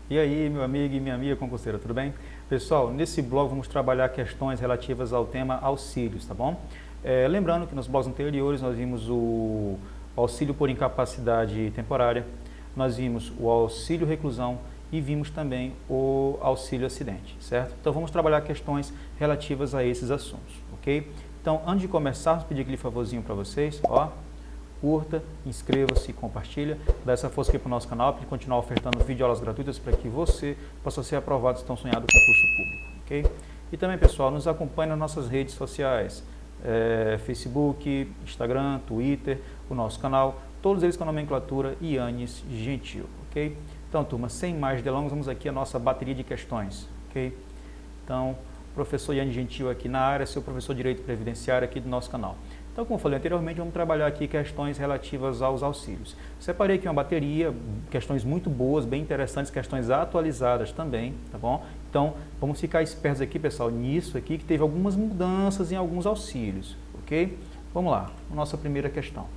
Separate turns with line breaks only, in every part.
E aí, meu amigo e minha amiga concurseira, tudo bem? Pessoal, nesse blog vamos trabalhar questões relativas ao tema auxílios, tá bom? Lembrando que nos blogs anteriores nós vimos o auxílio por incapacidade temporária, nós vimos o auxílio reclusão e vimos também o auxílio acidente, certo? Então vamos trabalhar questões relativas a esses assuntos, ok? Então, antes de começar, vou pedir aquele favorzinho para vocês, ó. Curta, inscreva-se e compartilha. Dá essa força aqui para o nosso canal, para continuar ofertando videoaulas gratuitas para que você possa ser aprovado se tão sonhado concurso público, ok? E também, pessoal, nos acompanhe nas nossas redes sociais, Facebook, Instagram, Twitter, o nosso canal, todos eles com a nomenclatura Yannis Gentil, ok? Então, turma, sem mais delongas, vamos aqui a nossa bateria de questões, ok? Então, professor Yannis Gentil aqui na área, seu professor de Direito Previdenciário aqui do nosso canal. Então, como eu falei anteriormente, vamos trabalhar aqui questões relativas aos auxílios. Separei aqui uma bateria, questões muito boas, bem interessantes, questões atualizadas também, tá bom? Então, vamos ficar espertos aqui, pessoal, nisso aqui, que teve algumas mudanças em alguns auxílios, ok? Vamos lá, nossa primeira questão.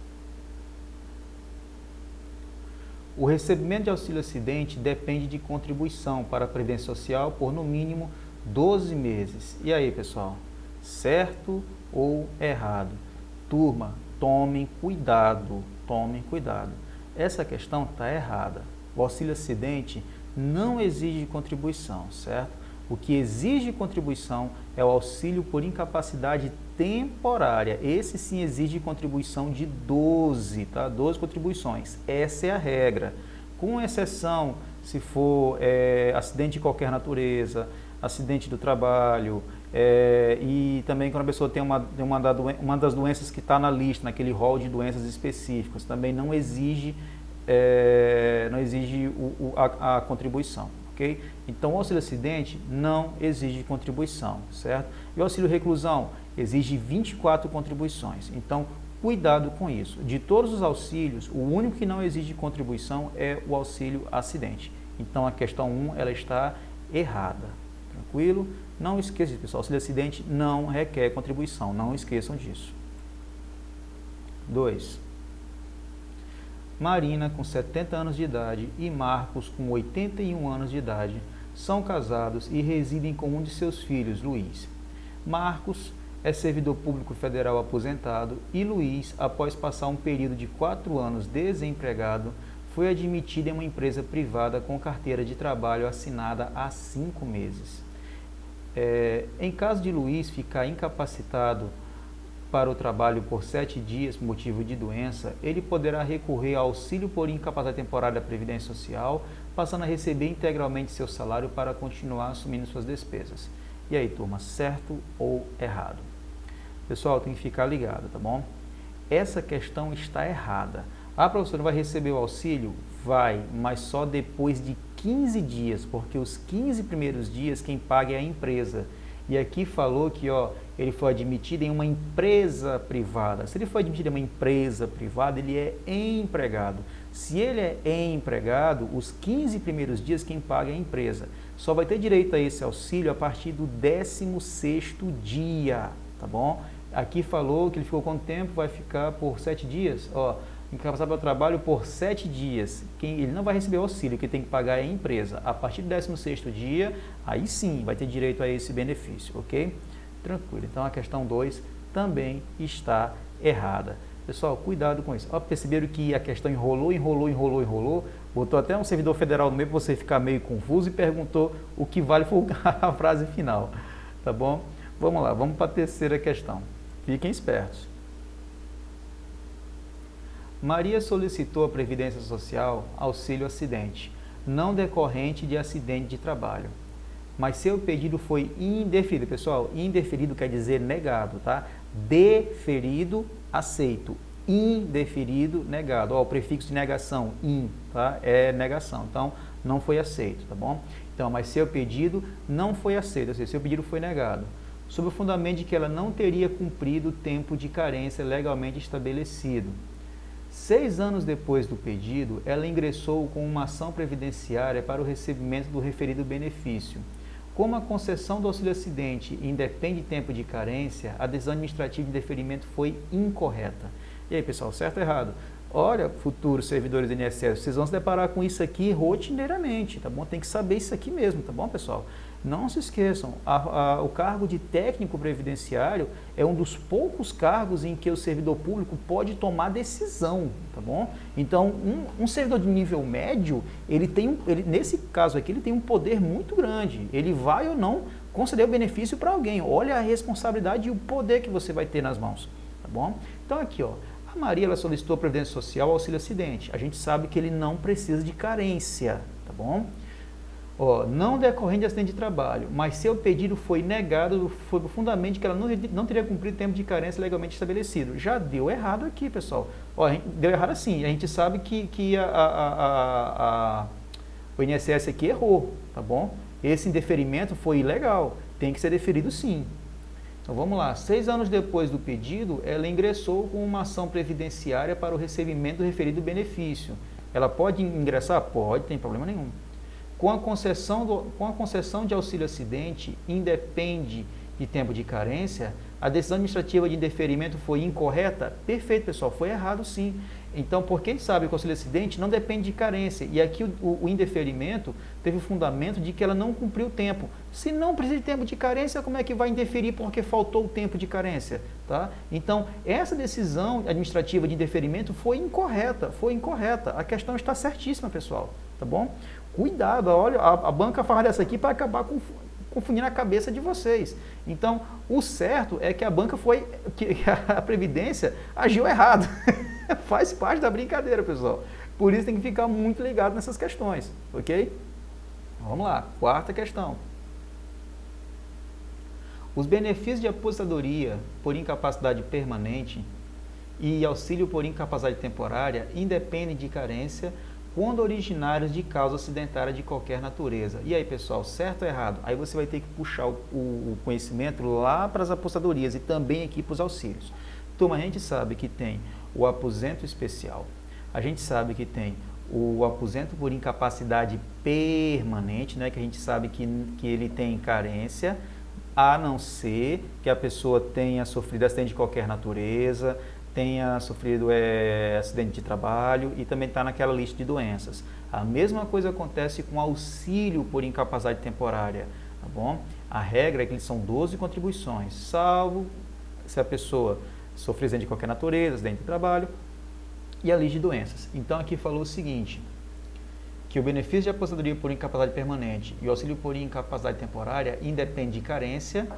O recebimento de auxílio acidente depende de contribuição para a Previdência Social por, no mínimo, 12 meses. E aí, pessoal, certo ou errado? Turma, tomem cuidado, tomem cuidado. Essa questão está errada. O auxílio acidente não exige contribuição, certo? O que exige contribuição é o auxílio por incapacidade temporária. Esse sim exige contribuição de 12, tá? 12 contribuições. Essa é a regra. Com exceção, se for acidente de qualquer natureza, acidente do trabalho, e também quando a pessoa tem uma das doenças que está na lista, naquele rol de doenças específicas, também não exige, a contribuição, ok? Então, o auxílio acidente não exige contribuição, certo? E o auxílio reclusão exige 24 contribuições. Então, cuidado com isso. De todos os auxílios, o único que não exige contribuição é o auxílio acidente. Então, a questão 1, ela está errada. Tranquilo? Não esqueça, pessoal, auxílio acidente não requer contribuição, não esqueçam disso. 2. Marina, com 70 anos de idade, e Marcos, com 81 anos de idade, são casados e residem com um de seus filhos, Luiz. Marcos é servidor público federal aposentado e Luiz, após passar um período de 4 anos desempregado, foi admitido em uma empresa privada com carteira de trabalho assinada há 5 meses. Em caso de Luiz ficar incapacitado para o trabalho por 7 dias por motivo de doença, ele poderá recorrer ao auxílio por incapacidade temporária da Previdência Social, passando a receber integralmente seu salário para continuar assumindo suas despesas. E aí, turma, certo ou errado? Pessoal, tem que ficar ligado, tá bom? Essa questão está errada. A professora vai receber o auxílio? Vai, mas só depois de 15 dias, porque os 15 primeiros dias quem paga é a empresa. E aqui falou que ele foi admitido em uma empresa privada. Se ele foi admitido em uma empresa privada, ele é empregado. Se ele é empregado, os 15 primeiros dias quem paga é a empresa. Só vai ter direito a esse auxílio a partir do 16º dia, tá bom? Aqui falou que ele ficou quanto tempo? Vai ficar por 7 dias, incapacitado para o trabalho por 7 dias. Ele não vai receber o auxílio, que tem que pagar é a empresa. A partir do 16º dia, aí sim vai ter direito a esse benefício, ok? Tranquilo. Então a questão 2 também está errada. Pessoal, cuidado com isso. Perceberam que a questão enrolou, botou até um servidor federal no meio para você ficar meio confuso e perguntou o que vale foi a frase final, tá bom? Vamos lá, vamos para a terceira questão. Fiquem espertos. Maria solicitou à Previdência Social auxílio acidente, não decorrente de acidente de trabalho, mas seu pedido foi indeferido. Pessoal, indeferido quer dizer negado, tá? Deferido, aceito. Indeferido, negado. O prefixo de negação, in, tá? É negação. Então, não foi aceito, tá bom? Então, mas seu pedido não foi aceito, ou seja, seu pedido foi negado, sob o fundamento de que ela não teria cumprido o tempo de carência legalmente estabelecido. 6 anos depois do pedido, ela ingressou com uma ação previdenciária para o recebimento do referido benefício. Como a concessão do auxílio acidente independe de tempo de carência, a decisão administrativa de deferimento foi incorreta. E aí, pessoal, certo ou errado? Olha, futuros servidores do INSS, vocês vão se deparar com isso aqui rotineiramente, tá bom? Tem que saber isso aqui mesmo, tá bom, pessoal? Não se esqueçam, o cargo de técnico previdenciário é um dos poucos cargos em que o servidor público pode tomar decisão, tá bom? Então, um servidor de nível médio, nesse caso aqui, ele tem um poder muito grande. Ele vai ou não conceder o benefício para alguém. Olha a responsabilidade e o poder que você vai ter nas mãos, tá bom? Então, aqui, ó. A Maria, ela solicitou a Previdência Social, auxílio acidente. A gente sabe que ele não precisa de carência, tá bom? Ó, não decorrente de acidente de trabalho, mas seu pedido foi negado, foi profundamente que ela não teria cumprido o tempo de carência legalmente estabelecido. Já deu errado aqui, pessoal. Ó, deu errado assim. A gente sabe que o INSS aqui errou, tá bom? Esse indeferimento foi ilegal, tem que ser deferido sim. Então vamos lá, 6 anos depois do pedido, ela ingressou com uma ação previdenciária para o recebimento do referido benefício. Ela pode ingressar? Pode, tem problema nenhum. Com a concessão de auxílio acidente, independe de tempo de carência, a decisão administrativa de indeferimento foi incorreta? Perfeito, pessoal, foi errado sim. Então, porque a gente sabe que o auxílio acidente não depende de carência, e aqui o indeferimento teve o fundamento de que ela não cumpriu o tempo. Se não precisa de tempo de carência, como é que vai indeferir porque faltou o tempo de carência? Tá? Então, essa decisão administrativa de indeferimento foi incorreta, a questão está certíssima, pessoal, tá bom? Cuidado, olha, a banca faz dessa aqui para acabar confundindo a cabeça de vocês. Então, o certo é que a banca que a Previdência agiu errado. Faz parte da brincadeira, pessoal. Por isso tem que ficar muito ligado nessas questões, ok? Vamos lá, quarta questão. Os benefícios de aposentadoria por incapacidade permanente e auxílio por incapacidade temporária independem de carência quando originários de causa acidentária de qualquer natureza. E aí, pessoal, certo ou errado? Aí você vai ter que puxar o conhecimento lá para as aposentadorias e também aqui para os auxílios. Turma, a gente sabe que tem o aposento especial, a gente sabe que tem o aposento por incapacidade permanente, né, que a gente sabe que ele tem carência, a não ser que a pessoa tenha sofrido acidente de qualquer natureza, tenha sofrido acidente de trabalho e também está naquela lista de doenças. A mesma coisa acontece com auxílio por incapacidade temporária, tá bom? A regra é que eles são 12 contribuições, salvo se a pessoa sofrer acidente de qualquer natureza, acidente de trabalho e a lista de doenças. Então aqui falou o seguinte, que o benefício de aposentadoria por incapacidade permanente e o auxílio por incapacidade temporária independe de carência,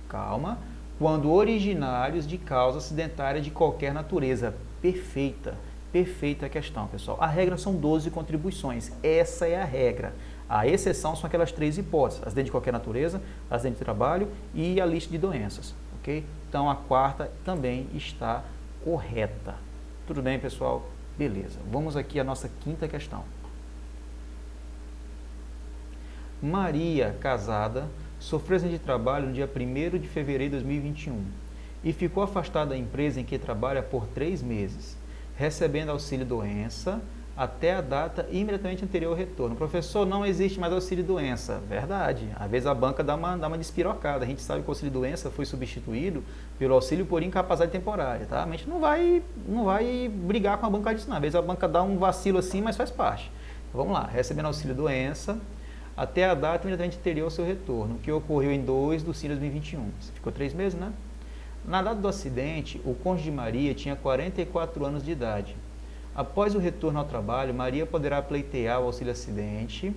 calma, quando originários de causa acidentária de qualquer natureza. Perfeita a questão, pessoal. A regra são 12 contribuições, essa é a regra. A exceção são aquelas 3 hipóteses, acidente de qualquer natureza, acidente de trabalho e a lista de doenças, ok? Então a quarta também está correta. Tudo bem, pessoal? Beleza. Vamos aqui à nossa quinta questão. Maria, casada, sofreu acidente de trabalho no dia 1º de fevereiro de 2021 e ficou afastada da empresa em que trabalha por 3 meses, recebendo auxílio-doença até a data imediatamente anterior ao retorno. Professor, não existe mais auxílio-doença. Verdade. Às vezes a banca dá uma despirocada. A gente sabe que o auxílio-doença foi substituído pelo auxílio por incapacidade temporária. Tá? A gente não vai brigar com a banca disso, não. Às vezes a banca dá um vacilo assim, mas faz parte. Então, vamos lá. Recebendo auxílio-doença até a data imediatamente anterior ao seu retorno, que ocorreu em 2 de 5 de 2021. Ficou 3 meses, né? Na data do acidente, o cônjuge de Maria tinha 44 anos de idade. Após o retorno ao trabalho, Maria poderá pleitear o auxílio-acidente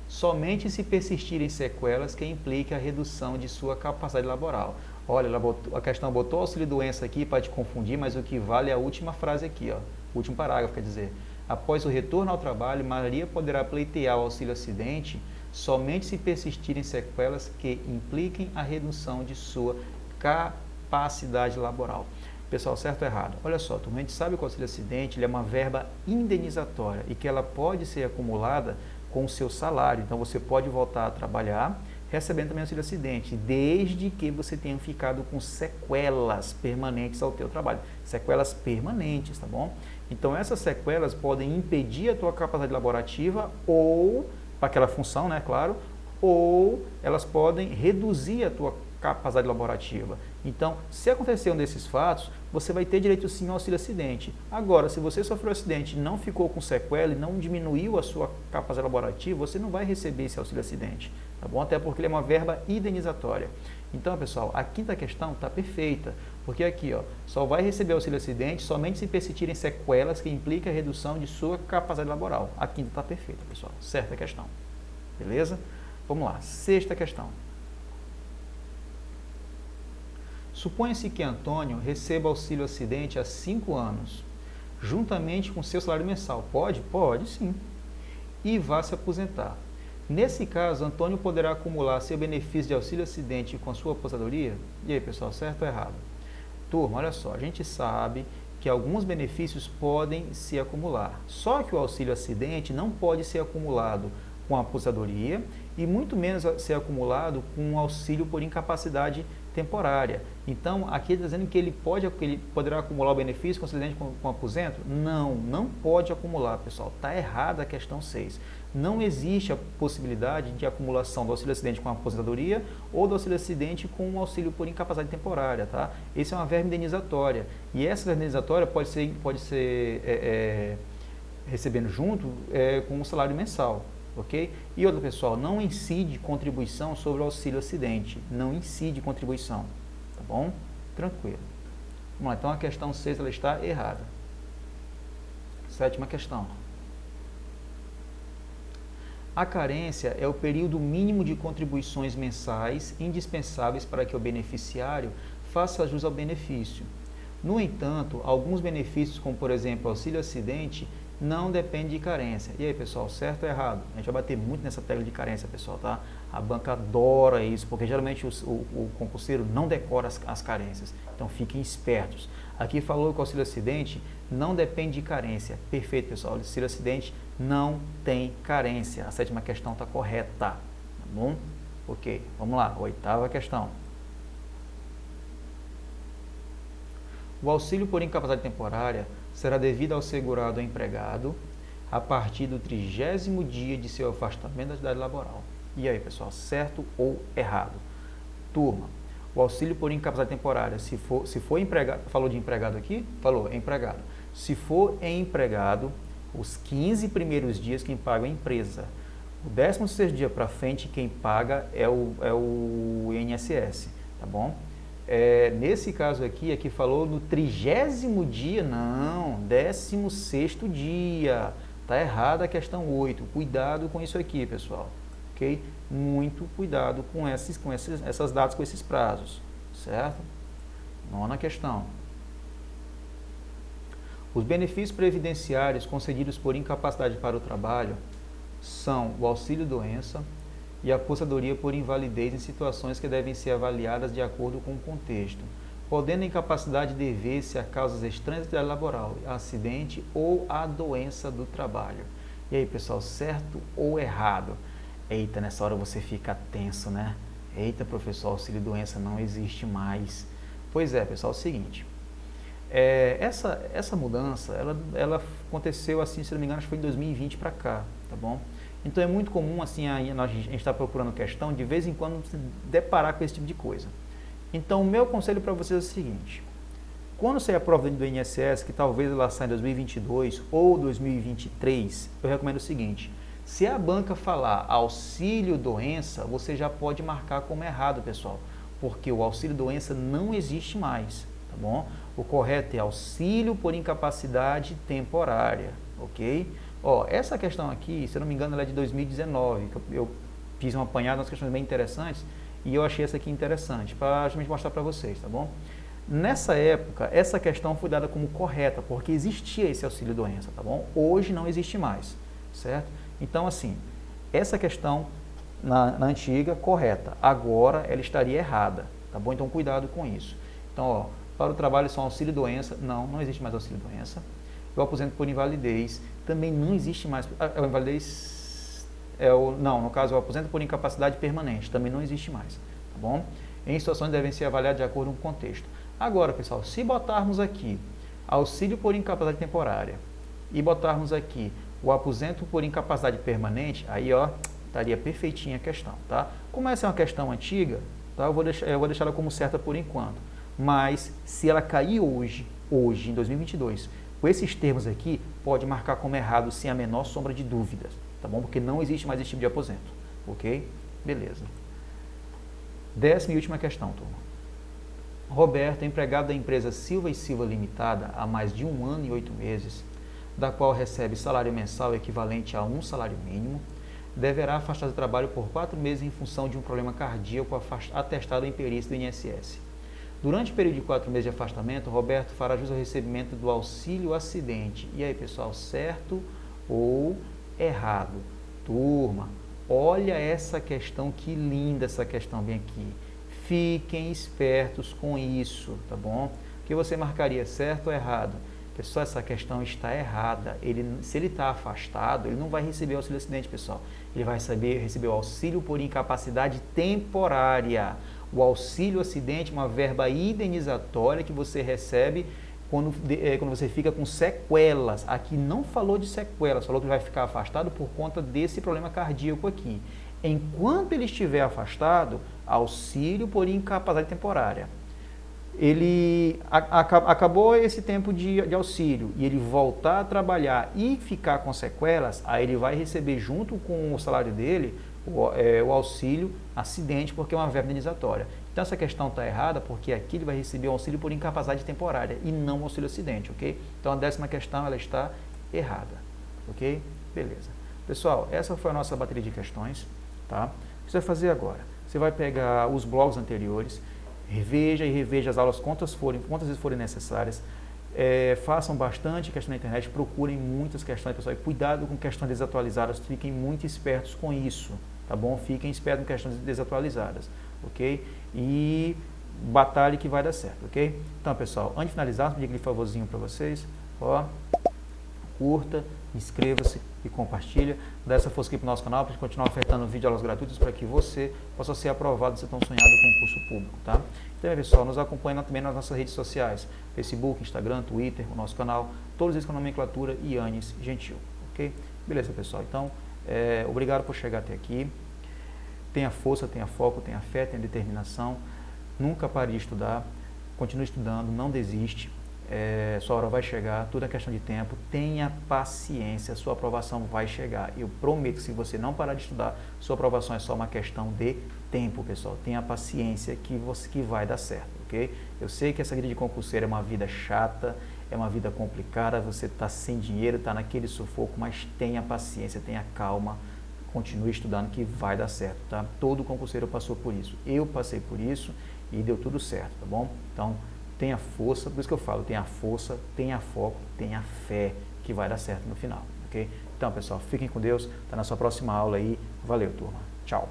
somente se persistirem sequelas que impliquem a redução de sua capacidade laboral. Olha, a questão botou auxílio-doença aqui para te confundir, mas o que vale é a última frase aqui, ó, o último parágrafo, quer dizer, após o retorno ao trabalho, Maria poderá pleitear o auxílio-acidente somente se persistirem sequelas que impliquem a redução de sua capacidade laboral. Pessoal, certo ou errado? Olha só, a gente sabe que o auxílio-acidente é uma verba indenizatória e que ela pode ser acumulada com o seu salário. Então, você pode voltar a trabalhar recebendo também auxílio-acidente, desde que você tenha ficado com sequelas permanentes ao teu trabalho. Sequelas permanentes, tá bom? Então, essas sequelas podem impedir a tua capacidade laborativa ou, para aquela função, né, claro, ou elas podem reduzir a tua capacidade laborativa. Então, se acontecer um desses fatos, você vai ter direito sim ao auxílio acidente. Agora, se você sofreu um acidente e não ficou com sequela e não diminuiu a sua capacidade laborativa, você não vai receber esse auxílio acidente, tá bom? Até porque ele é uma verba indenizatória. Então, pessoal, a quinta questão está perfeita, porque aqui, ó, só vai receber auxílio acidente somente se persistirem sequelas que impliquem a redução de sua capacidade laboral. A quinta está perfeita, pessoal. Certa questão. Beleza? Vamos lá. Sexta questão. Suponha-se que Antônio receba auxílio acidente há 5 anos, juntamente com seu salário mensal. Pode? Pode, sim. E vá se aposentar. Nesse caso, Antônio poderá acumular seu benefício de auxílio acidente com a sua aposentadoria? E aí, pessoal, certo ou errado? Turma, olha só, a gente sabe que alguns benefícios podem se acumular. Só que o auxílio acidente não pode ser acumulado com a aposentadoria e muito menos ser acumulado com o auxílio por incapacidade temporária. Então, aqui está dizendo que ele poderá acumular o benefício com acidente com aposento? Não, não pode acumular, pessoal. Está errada a questão 6. Não existe a possibilidade de acumulação do auxílio acidente com a aposentadoria ou do auxílio acidente com o auxílio por incapacidade temporária, tá? Esse é uma verba indenizatória. E essa verba indenizatória pode ser recebendo junto com o salário mensal. Ok? E outra, pessoal, não incide contribuição sobre o auxílio acidente. Não incide contribuição. Tá bom? Tranquilo. Vamos lá, então a questão 6 ela está errada. Sétima questão. A carência é o período mínimo de contribuições mensais indispensáveis para que o beneficiário faça jus ao benefício. No entanto, alguns benefícios, como por exemplo auxílio acidente, não depende de carência. E aí, pessoal, certo ou errado? A gente vai bater muito nessa tecla de carência, pessoal, tá? A banca adora isso, porque geralmente o concurseiro não decora as carências. Então, fiquem espertos. Aqui falou que o auxílio acidente não depende de carência. Perfeito, pessoal. O auxílio acidente não tem carência. A sétima questão está correta, tá bom? Ok, vamos lá. Oitava questão. O auxílio por incapacidade temporária será devido ao segurado ou empregado a partir do 30º dia de seu afastamento da atividade laboral. E aí, pessoal, certo ou errado? Turma, o auxílio por incapacidade temporária, se for empregado, falou de empregado aqui? Falou, é empregado. Se for empregado, os 15 primeiros dias quem paga é a empresa. O 16º dia para frente quem paga é o INSS, tá bom? Nesse caso aqui falou no 30º dia, não, 16º dia. Tá errada a questão 8. Cuidado com isso aqui, pessoal. Ok? Muito cuidado com essas datas, com esses prazos. Certo? Nona questão. Os benefícios previdenciários concedidos por incapacidade para o trabalho são o auxílio-doença e a aposentadoria por invalidez em situações que devem ser avaliadas de acordo com o contexto, podendo a incapacidade dever-se a causas estranhas à atividade laboral, acidente ou a doença do trabalho. E aí, pessoal, certo ou errado? Eita, nessa hora você fica tenso, né? Eita, professor, auxílio-doença não existe mais. Pois é, pessoal, é o seguinte, essa mudança, ela aconteceu assim, se não me engano, acho que foi em 2020 para cá, tá bom? Então é muito comum assim, a gente está procurando questão, de vez em quando se deparar com esse tipo de coisa. Então o meu conselho para vocês é o seguinte, quando sair a prova do INSS, que talvez ela saia em 2022 ou 2023, eu recomendo o seguinte, se a banca falar auxílio doença, você já pode marcar como errado, pessoal, porque o auxílio doença não existe mais, tá bom? O correto é auxílio por incapacidade temporária, ok? Ó, essa questão aqui, se eu não me engano, ela é de 2019, que eu fiz um apanhado, umas questões bem interessantes, e eu achei essa aqui interessante, para justamente mostrar para vocês, tá bom? Nessa época, essa questão foi dada como correta, porque existia esse auxílio-doença, tá bom? Hoje não existe mais, certo? Então, assim, essa questão na antiga, correta, agora ela estaria errada, tá bom? Então, cuidado com isso. Então, ó, para o trabalho só auxílio-doença, não existe mais auxílio-doença. O aposento por invalidez também não existe mais. O invalidez no caso, o aposento por incapacidade permanente também não existe mais, tá bom? Em situações devem ser avaliadas de acordo com o contexto. Agora, pessoal, se botarmos aqui auxílio por incapacidade temporária e botarmos aqui o aposento por incapacidade permanente, aí, ó, estaria perfeitinha a questão, tá? Como essa é uma questão antiga, tá? Eu vou deixar ela como certa por enquanto. Mas, se ela cair hoje, em 2022, com esses termos aqui, pode marcar como errado sem a menor sombra de dúvidas, tá bom? Porque não existe mais esse tipo de aposento, ok? Beleza. 10ª e última questão, turma. Roberto é empregado da empresa Silva e Silva Limitada há mais de 1 ano e 8 meses, da qual recebe salário mensal equivalente a 1 salário mínimo, deverá afastar do trabalho por 4 meses em função de um problema cardíaco atestado em perícia do INSS. Durante o período de 4 meses de afastamento, Roberto fará jus ao recebimento do auxílio acidente. E aí, pessoal, certo ou errado? Turma, olha essa questão, que linda essa questão bem aqui. Fiquem espertos com isso, tá bom? O que você marcaria, certo ou errado? Pessoal, essa questão está errada. Se ele está afastado, ele não vai receber auxílio acidente, pessoal. Ele vai receber o auxílio por incapacidade temporária. O auxílio acidente é uma verba indenizatória que você recebe quando você fica com sequelas. Aqui não falou de sequelas, falou que vai ficar afastado por conta desse problema cardíaco aqui. Enquanto ele estiver afastado, auxílio por incapacidade temporária. Ele acabou esse tempo de auxílio e ele voltar a trabalhar e ficar com sequelas, aí ele vai receber junto com o salário dele o auxílio acidente, porque é uma verba indenizatória. Então essa questão está errada, porque aqui ele vai receber o auxílio por incapacidade temporária e não o auxílio acidente, ok? Então a 10ª questão ela está errada, ok? Beleza. Pessoal, essa foi a nossa bateria de questões, tá? O que você vai fazer agora? Você vai pegar os blogs anteriores, reveja as aulas quantas vezes forem necessárias, façam bastante questão na internet, procurem muitas questões, pessoal, e cuidado com questões desatualizadas, fiquem muito espertos com isso, tá bom? Fiquem espertos com questões desatualizadas, ok? E batalhe que vai dar certo, ok? Então, pessoal, antes de finalizar, vou pedir aquele favorzinho para vocês, ó, curta, inscreva-se e compartilha, dá essa força aqui para o nosso canal, para a gente continuar ofertando videoaulas gratuitas para que você possa ser aprovado, ser tão sonhado concurso público, tá? Então, pessoal, nos acompanha também nas nossas redes sociais, Facebook, Instagram, Twitter, o nosso canal, todos eles com a nomenclatura Yannis Gentil, ok? Beleza, pessoal, então, obrigado por chegar até aqui, tenha força, tenha foco, tenha fé, tenha determinação, nunca pare de estudar, continue estudando, não desiste, sua hora vai chegar, tudo é questão de tempo, tenha paciência, sua aprovação vai chegar. Eu prometo que se você não parar de estudar, sua aprovação é só uma questão de tempo, pessoal. Tenha paciência que vai dar certo, ok? Eu sei que essa vida de concurseiro é uma vida chata, é uma vida complicada, você está sem dinheiro, está naquele sufoco, mas tenha paciência, tenha calma, continue estudando que vai dar certo, tá? Todo concurseiro passou por isso, eu passei por isso e deu tudo certo, tá bom? Então, tenha força, por isso que eu falo, tenha força, tenha foco, tenha fé, que vai dar certo no final, ok? Então, pessoal, fiquem com Deus, tá na sua próxima aula aí, valeu, turma, tchau!